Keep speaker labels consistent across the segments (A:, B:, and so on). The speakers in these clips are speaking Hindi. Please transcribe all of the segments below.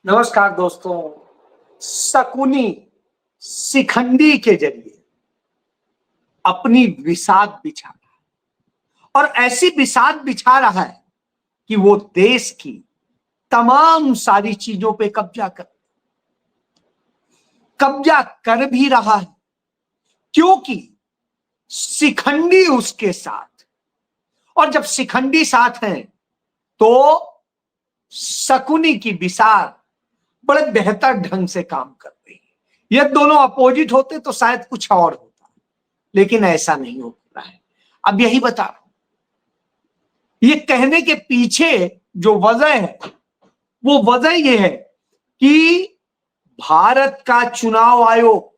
A: नमस्कार दोस्तों। शकुनी शिखंडी के जरिए अपनी बिसात बिछा रहा है और ऐसी बिसात बिछा रहा है कि वो देश की तमाम सारी चीजों पे कब्जा कर भी रहा है, क्योंकि शिखंडी उसके साथ। और जब शिखंडी साथ हैं तो शकुनी की बिसात बड़े बेहतर ढंग से काम कर रही है। ये दोनों अपोजिट होते तो शायद कुछ और होता, लेकिन ऐसा नहीं हो रहा है। अब यही बता रहा हूं, ये कहने के पीछे जो वजह है वो वजह ये है कि भारत का चुनाव आयोग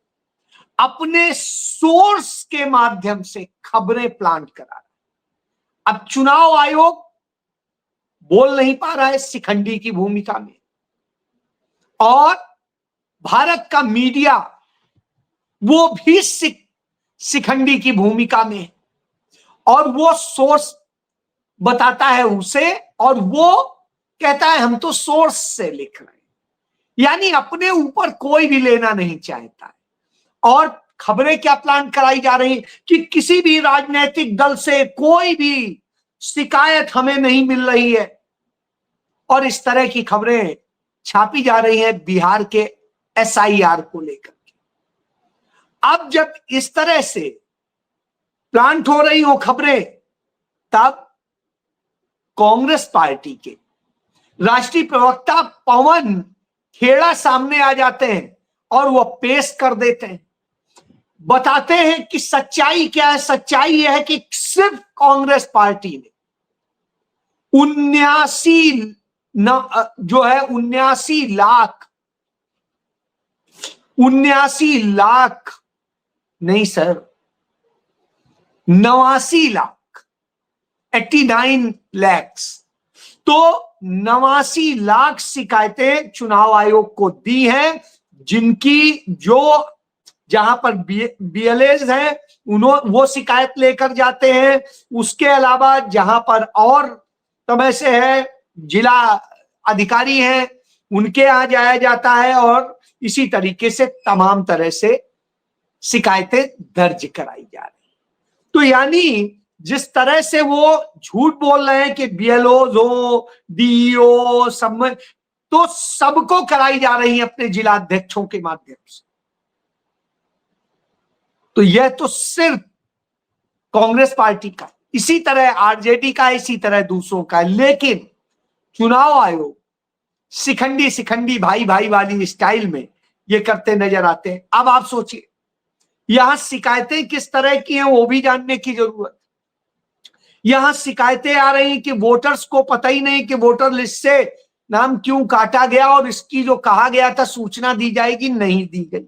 A: अपने सोर्स के माध्यम से खबरें प्लांट करा रहा है। अब चुनाव आयोग बोल नहीं पा रहा है शिखंडी की भूमिका में, और भारत का मीडिया वो भी शिखंडी की भूमिका में, और वो सोर्स बताता है उसे और वो कहता है हम तो सोर्स से लिख रहे हैं, यानी अपने ऊपर कोई भी लेना नहीं चाहता है। और खबरें क्या प्लान कराई जा रही कि किसी भी राजनीतिक दल से कोई भी शिकायत हमें नहीं मिल रही है, और इस तरह की खबरें छापी जा रही हैं बिहार के SIR को लेकर के। अब जब इस तरह से प्लांट हो रही हो खबरें, तब कांग्रेस पार्टी के राष्ट्रीय प्रवक्ता पवन खेड़ा सामने आ जाते हैं और वो पेश कर देते हैं, बताते हैं कि सच्चाई क्या है। सच्चाई यह है कि सिर्फ कांग्रेस पार्टी ने 79 लाख नहीं सर, 89 लाख 89 lakhs, तो 89 लाख शिकायतें चुनाव आयोग को दी हैं, जिनकी जहां पर BLAs हैं वो शिकायत लेकर जाते हैं। उसके अलावा जहां पर और समय से है जिला अधिकारी हैं उनके यहां जाया जाता है, और इसी तरीके से तमाम तरह से शिकायतें दर्ज कराई जा रही। तो यानी जिस तरह से वो झूठ बोल रहे हैं कि BLOs हो, DEO सब में, तो सबको कराई जा रही है अपने जिला अध्यक्षों के माध्यम से। तो यह तो सिर्फ कांग्रेस पार्टी का, इसी तरह RJD का, इसी तरह दूसरों का। लेकिन चुनाव आयोग शिखंडी भाई भाई वाली स्टाइल में ये करते नजर आते हैं। अब आप सोचिए यहां शिकायतें किस तरह की हैं वो भी जानने की जरूरत। यहां शिकायतें आ रही कि वोटर्स को पता ही नहीं कि वोटर लिस्ट से नाम क्यों काटा गया, और इसकी जो कहा गया था सूचना दी जाएगी नहीं दी गई।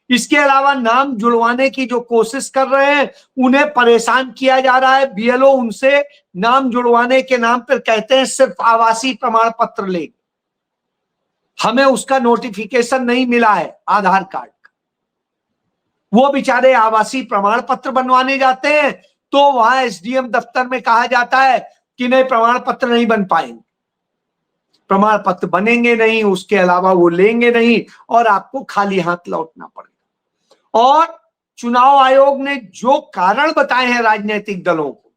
A: इसके अलावा नाम जुड़वाने की जो कोशिश कर रहे हैं उन्हें परेशान किया जा रहा है। BLO उनसे नाम जुड़वाने के नाम पर कहते हैं सिर्फ आवासीय प्रमाण पत्र ले, हमें उसका नोटिफिकेशन नहीं मिला है आधार कार्ड का। वो बेचारे आवासीय प्रमाण पत्र बनवाने जाते हैं तो वहां SDM दफ्तर में कहा जाता है कि नहीं प्रमाण पत्र नहीं बन पाएंगे, प्रमाण पत्र बनेंगे नहीं, उसके अलावा वो लेंगे नहीं और आपको खाली हाथ लौटना पड़ेगा। और चुनाव आयोग ने जो कारण बताए हैं राजनीतिक दलों को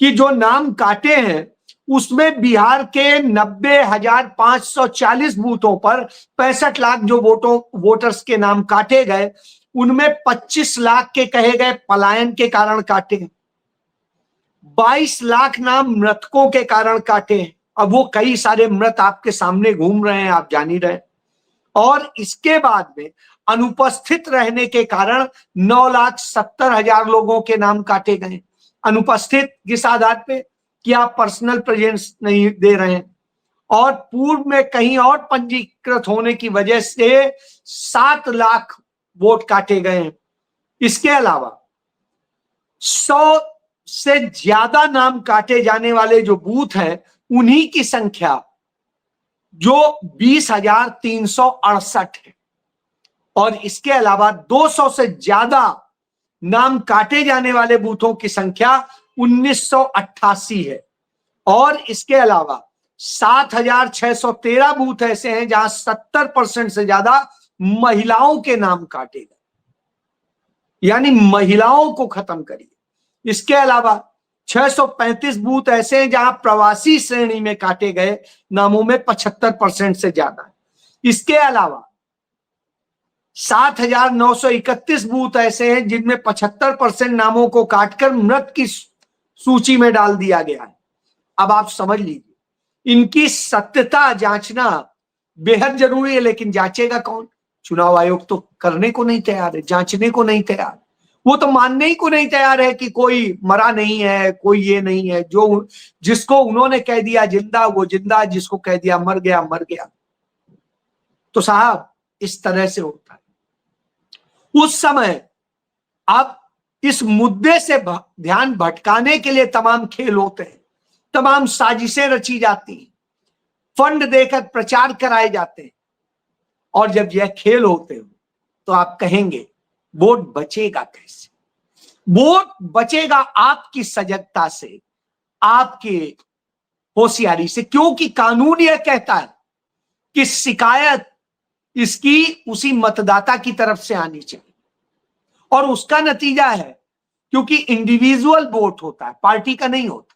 A: कि जो नाम काटे हैं उसमें बिहार के 90,540 बूथों पर 65 लाख जो वोटर्स के नाम काटे गए, उनमें 25 लाख के कहे गए पलायन के कारण काटे हैं, 22 लाख नाम मृतकों के कारण काटे हैं। अब वो कई सारे मृत आपके सामने घूम रहे हैं, आप जान ही रहे। और इसके बाद में अनुपस्थित रहने के कारण 9,70,000 लोगों के नाम काटे गए। अनुपस्थित किस आधार पे कि आप पर्सनल प्रेजेंस नहीं दे रहे हैं, और पूर्व में कहीं और पंजीकृत होने की वजह से 7 लाख वोट काटे गए हैं। इसके अलावा 100 से ज्यादा नाम काटे जाने वाले जो बूथ हैं उन्हीं की संख्या जो 20,368 है, और इसके अलावा 200 से ज्यादा नाम काटे जाने वाले बूथों की संख्या 1988 है, और इसके अलावा 7,613 बूथ ऐसे हैं जहां 70% से ज्यादा महिलाओं के नाम काटे गए, यानी महिलाओं को खत्म करिए। इसके अलावा 635 बूथ ऐसे हैं जहां प्रवासी श्रेणी में काटे गए नामों में 75% से ज्यादा है। इसके अलावा 7,931 बूथ ऐसे हैं जिनमें 75% नामों को काटकर मृत की सूची में डाल दिया गया है। अब आप समझ लीजिए, इनकी सत्यता जांचना बेहद जरूरी है, लेकिन जांचेगा कौन? चुनाव आयोग तो करने को नहीं तैयार है, जांचने को नहीं तैयार। वो तो मानने ही को नहीं तैयार है कि कोई मरा नहीं है, कोई ये नहीं है। जो जिसको उन्होंने कह दिया जिंदा वो जिंदा, जिसको कह दिया मर गया मर गया। तो साहब इस तरह से होता है उस समय। अब इस मुद्दे से ध्यान भटकाने के लिए तमाम खेल होते हैं, तमाम साजिशें रची जाती हैं, फंड देकर प्रचार कराए जाते हैं। और जब यह खेल होते हो तो आप कहेंगे वोट बचेगा कैसे? वोट बचेगा आपकी सजगता से, आपके होशियारी से, क्योंकि कानून यह कहता है कि शिकायत इसकी उसी मतदाता की तरफ से आनी चाहिए। और उसका नतीजा है, क्योंकि इंडिविजुअल वोट होता है, पार्टी का नहीं होता।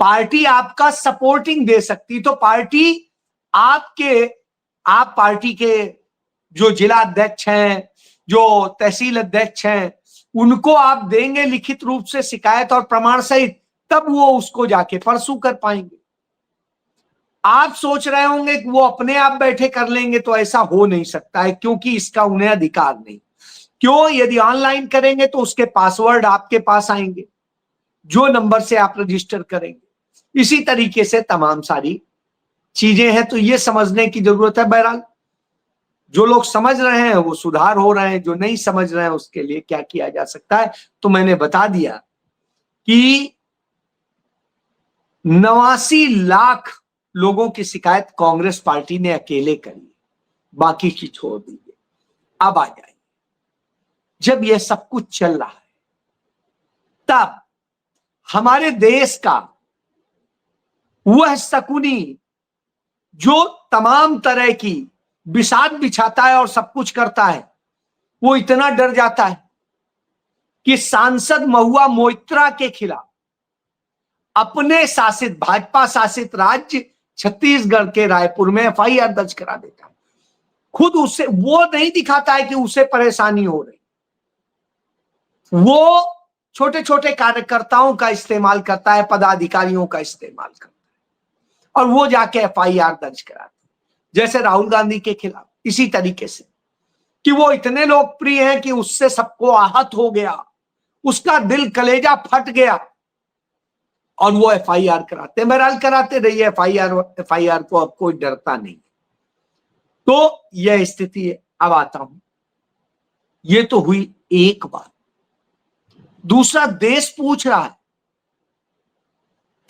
A: पार्टी आपका सपोर्टिंग दे सकती, तो पार्टी आप पार्टी के जो जिला अध्यक्ष हैं, जो तहसील अध्यक्ष हैं, उनको आप देंगे लिखित रूप से शिकायत और प्रमाण सहित, तब वो उसको जाके परसू कर पाएंगे। आप सोच रहे होंगे कि वो अपने आप बैठे कर लेंगे, तो ऐसा हो नहीं सकता है, क्योंकि इसका उन्हें अधिकार नहीं। क्यों? यदि ऑनलाइन करेंगे तो उसके पासवर्ड आपके पास आएंगे, जो नंबर से आप रजिस्टर करेंगे। इसी तरीके से तमाम सारी चीजें हैं, तो ये समझने की जरूरत है। बहरहाल जो लोग समझ रहे हैं वो सुधार हो रहे हैं, जो नहीं समझ रहे हैं उसके लिए क्या किया जा सकता है, तो मैंने बता दिया कि 89 लाख लोगों की शिकायत कांग्रेस पार्टी ने अकेले करी, बाकी की छोड़ दीजिए। अब आ जाए, जब यह सब कुछ चल रहा है तब हमारे देश का वह शकुनी जो तमाम तरह की विषाद बिछाता है और सब कुछ करता है, वो इतना डर जाता है कि सांसद महुआ मोइत्रा के खिलाफ अपने शासित भाजपा शासित राज्य छत्तीसगढ़ के रायपुर में एफआईआर दर्ज करा देता है। खुद उससे वो नहीं दिखाता है कि उसे परेशानी हो रही, वो छोटे छोटे कार्यकर्ताओं का इस्तेमाल करता है, पदाधिकारियों का इस्तेमाल करता है, और वो जाके एफआईआर दर्ज कराता है। जैसे राहुल गांधी के खिलाफ इसी तरीके से, कि वो इतने लोकप्रिय हैं कि उससे सबको आहत हो गया, उसका दिल कलेजा फट गया, और वो एफआईआर कराते। बहरहाल कराते रहिए एफआईआर को, अब कोई डरता नहीं। तो यह स्थिति है। अब आता हूं, ये तो हुई एक बात। दूसरा, देश पूछ रहा है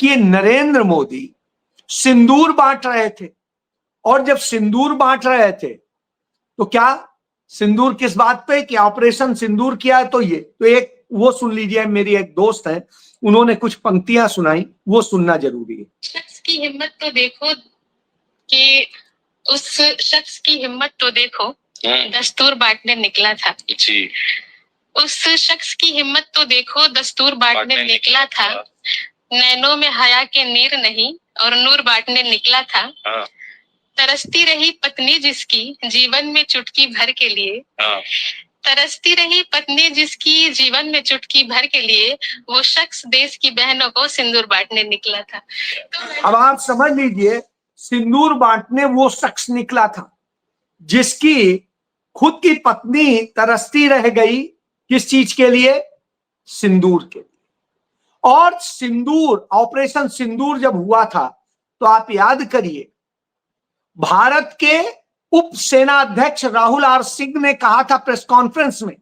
A: कि नरेंद्र मोदी सिंदूर बांट रहे थे, और जब सिंदूर बांट रहे थे तो क्या सिंदूर किस बात पे? कि ऑपरेशन सिंदूर किया है। तो ये तो एक वो सुन लीजिए, मेरी एक दोस्त है, उन्होंने कुछ पंक्तियां सुनाई, वो सुनना जरूरी है।
B: शख्स की हिम्मत तो देखो, कि उस शख्स की हिम्मत तो देखो, दस्तूर बांटने निकला था जी। उस शख्स की हिम्मत तो देखो, दस्तूर बांटने निकला था। नैनों में हया के नीर नहीं, और नूर बांटने निकला था। तरसती रही पत्नी जिसकी जीवन में चुटकी भर के लिए, तरसती रही पत्नी जिसकी जीवन में चुटकी भर के लिए, वो शख्स देश की बहनों को सिंदूर बांटने निकला था।
A: अब आप समझ लीजिए, सिंदूर बांटने वो शख्स निकला था जिसकी खुद की पत्नी तरसती रह गई, किस चीज के लिए? सिंदूर के लिए। और सिंदूर, ऑपरेशन सिंदूर जब हुआ था, तो आप याद करिए, भारत के उप सेना अध्यक्ष राहुल आर सिंह ने कहा था प्रेस कॉन्फ्रेंस में,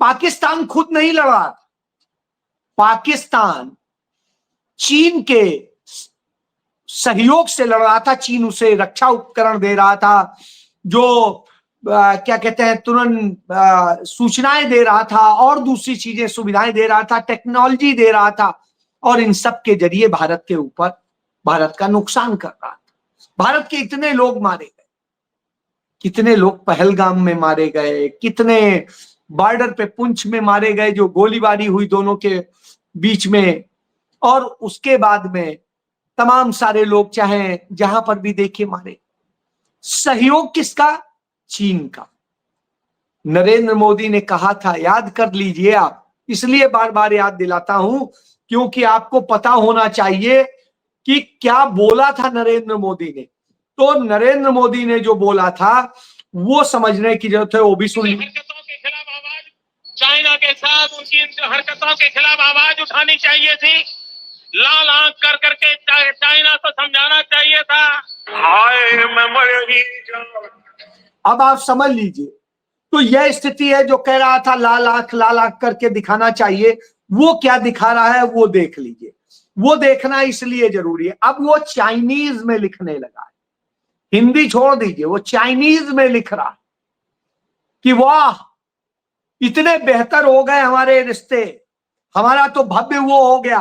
A: पाकिस्तान खुद नहीं लड़ा, पाकिस्तान चीन के सहयोग से लड़ रहा था। चीन उसे रक्षा उपकरण दे रहा था, जो क्या कहते हैं, तुरंत सूचनाएं दे रहा था, और दूसरी चीजें सुविधाएं दे रहा था, टेक्नोलॉजी दे रहा था, और इन सब के जरिए भारत के ऊपर भारत का नुकसान कर रहा था। भारत के इतने लोग मारे गए, कितने लोग पहलगाम में मारे गए, कितने बॉर्डर पे पुंछ में मारे गए जो गोलीबारी हुई दोनों के बीच में, और उसके बाद में तमाम सारे लोग चाहे जहां पर भी देखे मारे। सहयोग किसका? चीन का। नरेंद्र मोदी ने कहा था, याद कर लीजिए आप, इसलिए बार बार याद दिलाता हूं क्योंकि आपको पता होना चाहिए कि क्या बोला था नरेंद्र मोदी ने। तो नरेंद्र मोदी ने जो बोला था वो समझने की जरूरत है, वो भी सुन लीजिए।
C: चाइना के साथ उनकी हरकतों के खिलाफ आवाज उठानी चाहिए थी, लाल आंख कर करके चाइना को समझाना चाहिए था। हाय मैं मर ही जाऊं।
A: अब आप समझ लीजिए, तो यह स्थिति है। जो कह रहा था लाल आंख करके दिखाना चाहिए, वो क्या दिखा रहा है वो देख लीजिए। वो देखना इसलिए जरूरी है। अब वो चाइनीज में लिखने लगा है, हिंदी छोड़ दीजिए, वो चाइनीज में लिख रहा है कि वाह इतने बेहतर हो गए हमारे रिश्ते, हमारा तो भव्य वो हो गया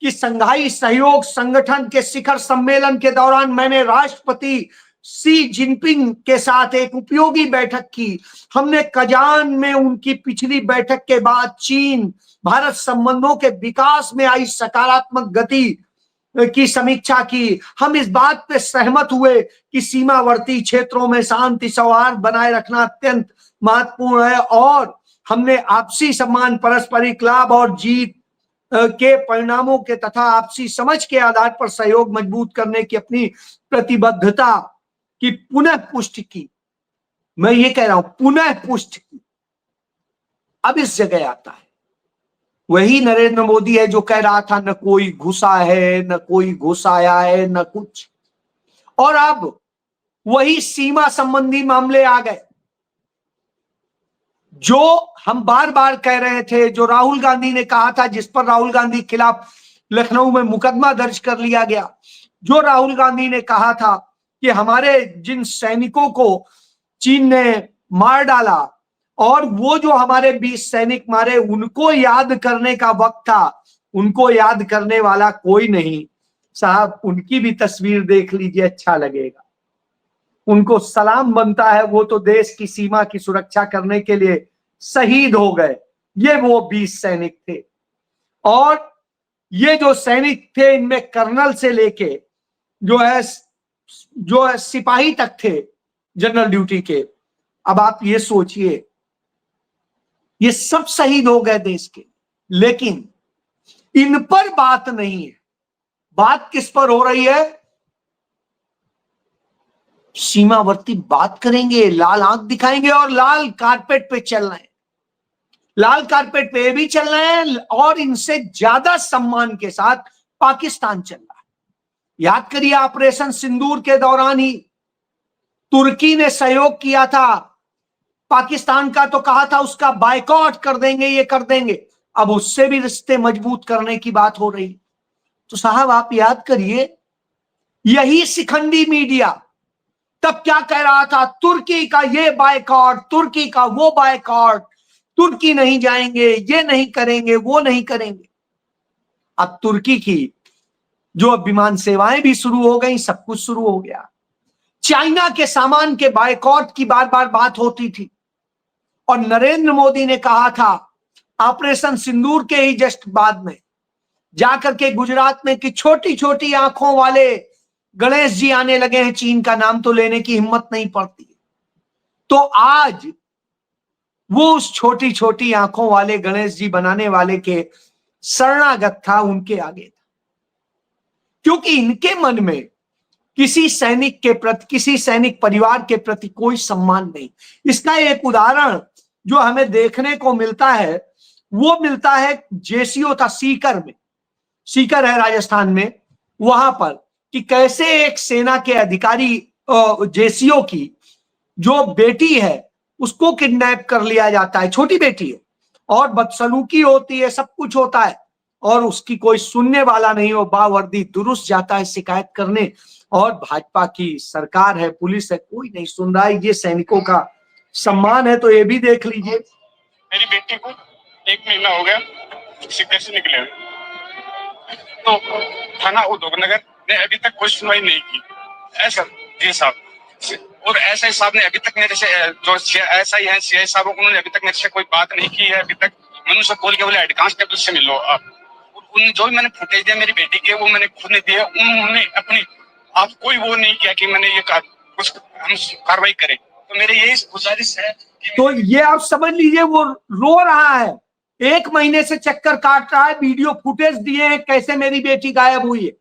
A: कि संघाई सहयोग संगठन के शिखर सम्मेलन के दौरान मैंने राष्ट्रपति शी जिनपिंग के साथ एक उपयोगी बैठक की। हमने कजान में उनकी पिछली बैठक के बाद चीन भारत संबंधों के विकास में आई सकारात्मक गति की समीक्षा की। हम इस बात पे सहमत हुए कि सीमावर्ती क्षेत्रों में शांति सौहार्द बनाए रखना अत्यंत महत्वपूर्ण है, और हमने आपसी सम्मान, पारस्परिक लाभ और जीत के परिणामों के तथा आपसी समझ के आधार पर सहयोग मजबूत करने की अपनी प्रतिबद्धता की पुनः पुष्टि की। मैं ये कह रहा हूं, पुनः पुष्टि की। अब इस जगह आता है वही नरेंद्र मोदी है जो कह रहा था न कोई घुसा है, न कोई घुस आया है, न कुछ। और अब वही सीमा संबंधी मामले आ गए जो हम बार बार कह रहे थे, जो राहुल गांधी ने कहा था, जिस पर राहुल गांधी के खिलाफ लखनऊ में मुकदमा दर्ज कर लिया गया। जो राहुल गांधी ने कहा था कि हमारे जिन सैनिकों को चीन ने मार डाला और वो जो हमारे 20 सैनिक मारे, उनको याद करने का वक्त था, उनको याद करने वाला कोई नहीं। साहब उनकी भी तस्वीर देख लीजिए, अच्छा लगेगा। उनको सलाम बनता है, वो तो देश की सीमा की सुरक्षा करने के लिए शहीद हो गए। ये वो 20 सैनिक थे, और ये जो सैनिक थे इनमें कर्नल से लेके जो है सिपाही तक थे जनरल ड्यूटी के। अब आप ये सोचिए, ये सब शहीद हो गए देश के, लेकिन इन पर बात नहीं है। बात किस पर हो रही है? सीमावर्ती बात करेंगे, लाल आंख दिखाएंगे और लाल कारपेट पे चल रहे हैं। लाल कारपेट पे भी चल रहे हैं और इनसे ज्यादा सम्मान के साथ पाकिस्तान चल रहा है। याद करिए, ऑपरेशन सिंदूर के दौरान ही तुर्की ने सहयोग किया था पाकिस्तान का, तो कहा था उसका बायकॉट कर देंगे, ये कर देंगे। अब उससे भी रिश्ते मजबूत करने की बात हो रही। तो साहब आप याद करिए, यही शिखंडी मीडिया तब क्या कह रहा था, तुर्की का ये बायकॉट, तुर्की का वो बायकॉट, तुर्की नहीं जाएंगे, ये नहीं करेंगे, वो नहीं करेंगे। अब तुर्की की जो विमान सेवाएं भी शुरू हो गई, सब कुछ शुरू हो गया। चाइना के सामान के बायकॉट की बार बार बात होती थी, और नरेंद्र मोदी ने कहा था ऑपरेशन सिंदूर के ही जस्ट बाद में जाकर के गुजरात में कि छोटी छोटी आंखों वाले गणेश जी आने लगे हैं, चीन का नाम तो लेने की हिम्मत नहीं पड़ती। तो आज वो उस छोटी छोटी आंखों वाले गणेश जी बनाने वाले के शरणागत था, उनके आगे था, क्योंकि इनके मन में किसी सैनिक के प्रति, किसी सैनिक परिवार के प्रति कोई सम्मान नहीं। इसका एक उदाहरण जो हमें देखने को मिलता है वो मिलता है जेसीओ था सीकर में, सीकर है राजस्थान में, वहां पर कि कैसे एक सेना के अधिकारी जेसीओ की जो बेटी है उसको किडनैप कर लिया जाता है, छोटी बेटी है, और बदसलूकी होती है, सब कुछ होता है, और उसकी कोई सुनने वाला नहीं हो। बावर्दी दुरुस्त जाता है शिकायत करने, और भाजपा की सरकार है, पुलिस है, कोई नहीं सुन रहा है। ये सैनिकों का सम्मान है, तो ये भी देख लीजिए।
C: मेरी बेटी को 1 महीना हो गया शिकायत से निकले, तो थाना उद्योगनगर ने अभी तक कोई सुनवाई नहीं की। ऐसा जी साहब, और एसआई साहब ने अभी तक मेरे से, जो एसआई है सीआई साहब, उन्होंने अभी तक मेरे से कोई बात नहीं की है। अभी तक मैंने उनसे बोल के बोले हेड कांस्टेबल से मिलो आप। उन जो भी मैंने फुटेज दिया मेरी बेटी के, वो मैंने खुद ने दिया। उन्होंने अपनी आप कोई वो नहीं किया कि मैंने ये कुछ हम कार्रवाई करें। तो मेरे यही गुजारिश है।
A: तो ये आप समझ लीजिए, वो रो रहा है, 1 महीने से चक्कर काट रहा है, वीडियो फुटेज दिए हैं कैसे मेरी बेटी गायब हुई है,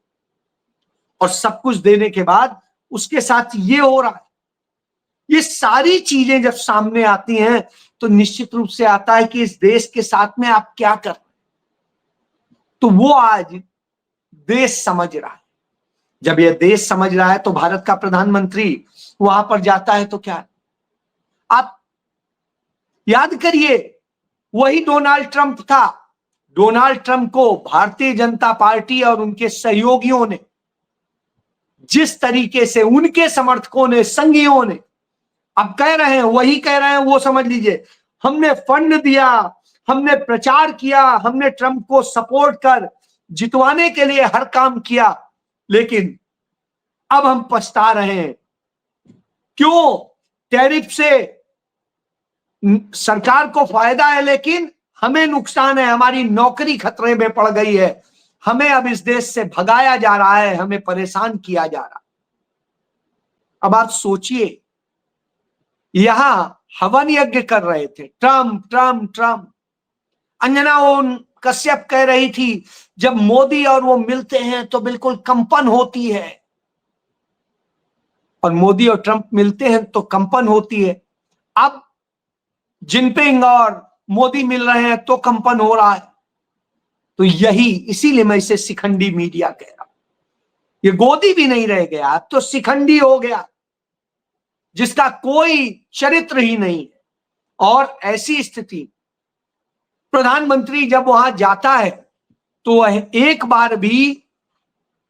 A: और सब कुछ देने के बाद उसके साथ ये हो रहा है। ये सारी चीजें जब सामने आती हैं तो निश्चित रूप से आता है कि इस देश के साथ में आप क्या कर रहे हैं। तो वो आज देश समझ रहा है। जब ये देश समझ रहा है तो भारत का प्रधानमंत्री वहां पर जाता है तो क्या है? आप याद करिए, वही डोनाल्ड ट्रंप था। डोनाल्ड ट्रंप को भारतीय जनता पार्टी और उनके सहयोगियों ने जिस तरीके से, उनके समर्थकों ने, संघियों ने, अब कह रहे हैं, वही कह रहे हैं, वो समझ लीजिए, हमने फंड दिया, हमने प्रचार किया, हमने ट्रंप को सपोर्ट कर जितवाने के लिए हर काम किया, लेकिन अब हम पछता रहे हैं। क्यों? टैरिफ से सरकार को फायदा है लेकिन हमें नुकसान है, हमारी नौकरी खतरे में पड़ गई है, हमें अब इस देश से भगाया जा रहा है, हमें परेशान किया जा रहा है। अब आप सोचिए, यहां हवन यज्ञ कर रहे थे, Trump Trump Trump. Anjana Om Kashyap कह रही थी जब मोदी और वो मिलते हैं तो बिल्कुल कंपन होती है, और मोदी और ट्रंप मिलते हैं तो कंपन होती है। अब जिनपिंग और मोदी मिल रहे हैं तो कंपन हो रहा है। तो यही, इसीलिए मैं इसे शिखंडी मीडिया कह रहा हूं। ये गोदी भी नहीं रह गया, अब तो शिखंडी हो गया, जिसका कोई चरित्र ही नहीं है। और ऐसी स्थिति, प्रधानमंत्री जब वहां जाता है तो वह एक बार भी,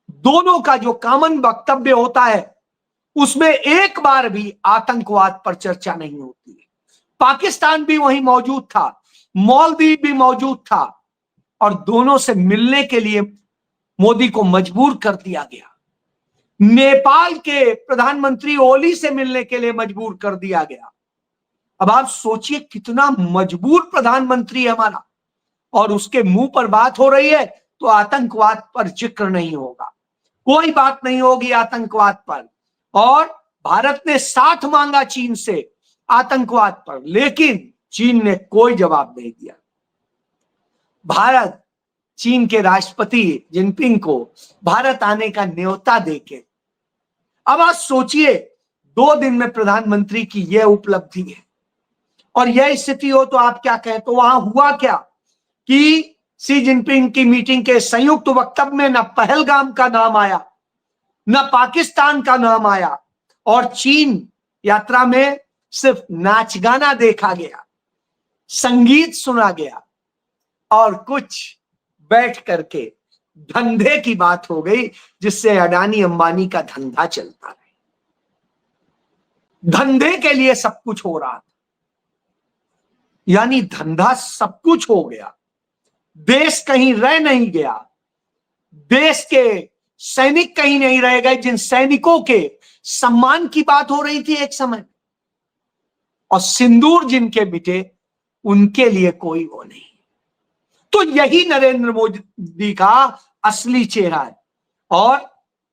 A: दोनों का जो कॉमन वक्तव्य होता है उसमें एक बार भी आतंकवाद पर चर्चा नहीं होती है। पाकिस्तान भी वहीं मौजूद था, मालदीव भी मौजूद था, और दोनों से मिलने के लिए मोदी को मजबूर कर दिया गया। नेपाल के प्रधानमंत्री ओली से मिलने के लिए मजबूर कर दिया गया। अब आप सोचिए कितना मजबूर प्रधानमंत्री है हमारा, और उसके मुंह पर बात हो रही है तो आतंकवाद पर जिक्र नहीं होगा, कोई बात नहीं होगी आतंकवाद पर। और भारत ने साथ मांगा चीन से आतंकवाद पर, लेकिन चीन ने कोई जवाब नहीं दिया। भारत चीन के राष्ट्रपति जिनपिंग को भारत आने का न्योता देके, अब आप सोचिए 2 दिन में प्रधानमंत्री की यह उपलब्धि है और यह स्थिति हो तो आप क्या कहें? तो वहां हुआ क्या कि शी जिनपिंग की मीटिंग के संयुक्त वक्तव्य में न पहलगाम का नाम आया, न पाकिस्तान का नाम आया, और चीन यात्रा में सिर्फ नाच गाना देखा गया, संगीत सुना गया, और कुछ बैठ करके धंधे की बात हो गई, जिससे अडानी अंबानी का धंधा चलता रहे। धंधे के लिए सब कुछ हो रहा था, यानी धंधा सब कुछ हो गया, देश कहीं रह नहीं गया, देश के सैनिक कहीं नहीं रह गए, जिन सैनिकों के सम्मान की बात हो रही थी एक समय, और सिंदूर जिनके मिटे उनके लिए कोई वो नहीं। तो यही नरेंद्र मोदी का असली चेहरा है। और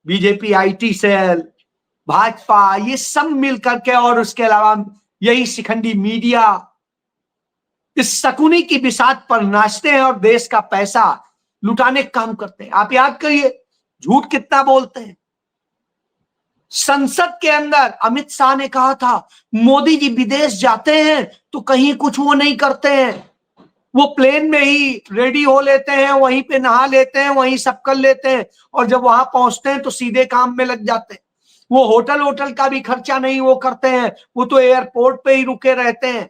A: बीजेपी, आईटी सेल, भाजपा, ये सब मिलकर के, और उसके अलावा यही शिखंडी मीडिया इस शकुनी की बिसात पर नाचते हैं और देश का पैसा लुटाने का काम करते हैं। आप याद करिए झूठ कितना बोलते हैं। संसद के अंदर अमित शाह ने कहा था मोदी जी विदेश जाते हैं तो कहीं कुछ वो नहीं करते हैं, वो प्लेन में ही रेडी हो लेते हैं, वहीं पे नहा लेते हैं, वहीं सब कर लेते हैं, और जब वहां पहुंचते हैं तो सीधे काम में लग जाते हैं। वो होटल का भी खर्चा नहीं वो करते हैं, वो तो एयरपोर्ट पे ही रुके रहते हैं,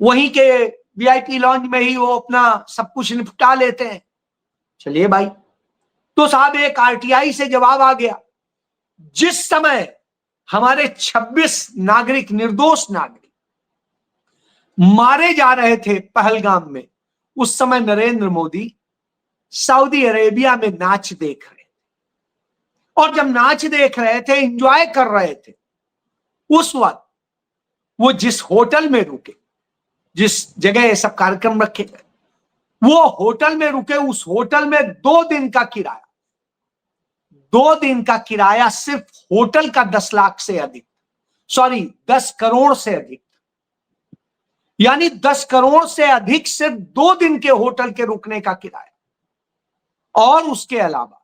A: वहीं के वीआईपी लॉन्ज में ही वो अपना सब कुछ निपटा लेते हैं। चलिए भाई, तो साहब एक आरटीआई से जवाब आ गया। जिस समय हमारे 26 नागरिक, निर्दोष नागरिक मारे जा रहे थे पहलगाम में, उस समय नरेंद्र मोदी सऊदी अरेबिया में नाच देख रहे थे। और जब नाच देख रहे थे, एंजॉय कर रहे थे, उस वक्त वो जिस होटल में रुके, जिस जगह ये सब कार्यक्रम रखे गए, वो होटल में रुके, उस होटल में 2 दिन का किराया, 2 दिन का किराया सिर्फ होटल का 10 लाख से अधिक, सॉरी 10 करोड़ से अधिक, यानी 10 करोड़ से अधिक सिर्फ 2 दिन के होटल के रुकने का किराया, और उसके अलावा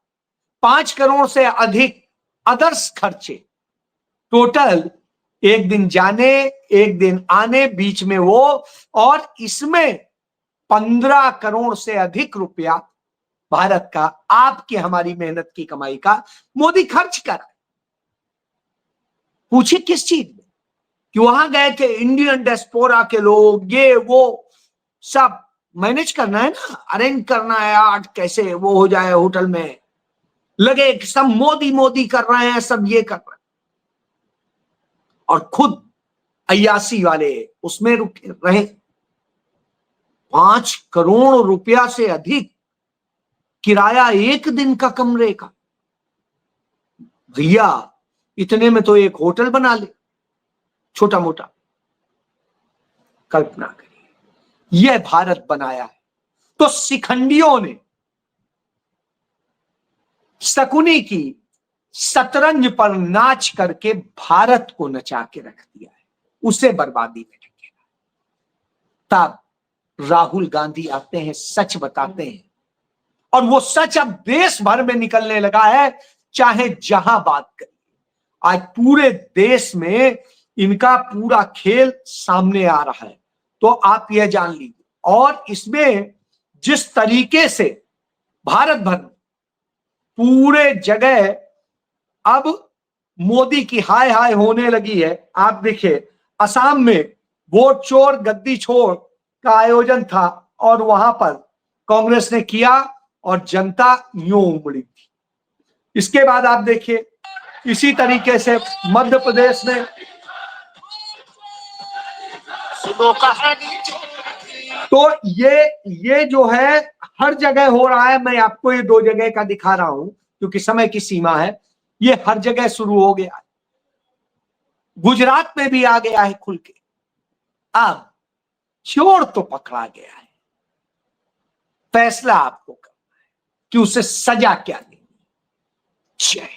A: 5 करोड़ से अधिक अदर्स खर्चे, टोटल 1 दिन जाने 1 दिन आने, बीच में वो, और इसमें 15 करोड़ से अधिक रुपया भारत का, आपकी हमारी मेहनत की कमाई का मोदी खर्च कर रहे। पूछिए किस चीज में? कि वहां गए थे इंडियन डियास्पोरा के लोग, ये वो सब मैनेज करना है ना, अरेंज करना है, आज कैसे वो हो जाए होटल में, लगे सब मोदी मोदी कर रहे हैं, सब ये कर रहे हैं, और खुद अय्यासी वाले उसमें रुके रहे। 5 करोड़ रुपया से अधिक किराया 1 दिन का कमरे का। भैया इतने में तो एक होटल बना ले, छोटा मोटा। कल्पना करिए, यह भारत बनाया है। तो शिखंडियों ने शकुनी की शतरंज पर नाच करके भारत को नचा के रख दिया है, उसे बर्बादी में ढकेला। तब राहुल गांधी आते हैं, सच बताते हैं, और वो सच अब देश भर में निकलने लगा है, चाहे जहां बात करिए। आज पूरे देश में इनका पूरा खेल सामने आ रहा है, तो आप यह जान लीजिए। और इसमें जिस तरीके से भारत भर में पूरे जगह अब मोदी की हाय हाय होने लगी है। आप देखिए, असम में वोट चोर गद्दी छोड़ का आयोजन था, और वहां पर कांग्रेस ने किया और जनता यूं उमड़ी थी। इसके बाद आप देखिए, इसी तरीके से मध्य प्रदेश में तो ये जो है हर जगह हो रहा है। मैं आपको ये 2 जगह का दिखा रहा हूं क्योंकि समय की सीमा है। ये हर जगह शुरू हो गया है, गुजरात में भी आ गया है खुल के। अब चोर तो पकड़ा गया है, फैसला आपको करना है कि उसे सजा क्या देनी। जय